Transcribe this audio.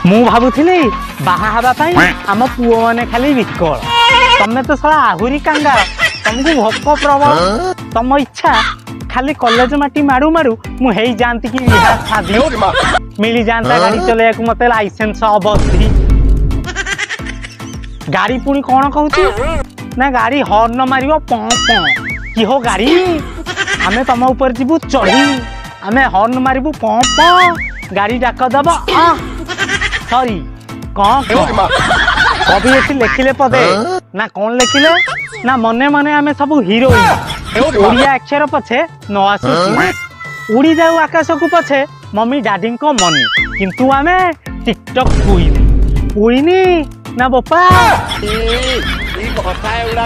मु भावुଥିଲି बाहा हवा पाई आम पुओ माने खाली विकल तमे तो साला आहुरी कांगा तुमको भोक प्रबल तुम इच्छा खाली कॉलेज माटी मारू मारू मु हेई जानती कि बिहार शादी मिली जानता गाड़ी चले को मते लाइसेंस अबस्थि गाड़ी पुणी कौन कहूची ना गाड़ी हॉर्न मारिबो पं पं कि हो गाड़ी आमे तुम ऊपर जीवु चढ़ी आमे हॉर्न मारिबु पं पं गाड़ी डाक दब सॉरी कौन कभी एठी लिखिले पदे ना कौन लिखिले ना मने मने आमे सब हीरोइन ओडिया अक्षर पछे न आसुची उड़ी जाऊ आकाश को पछे मम्मी डैडी को मनी किंतु आमे टिकटॉक कुइनी ना बोपा ई घटा एउडा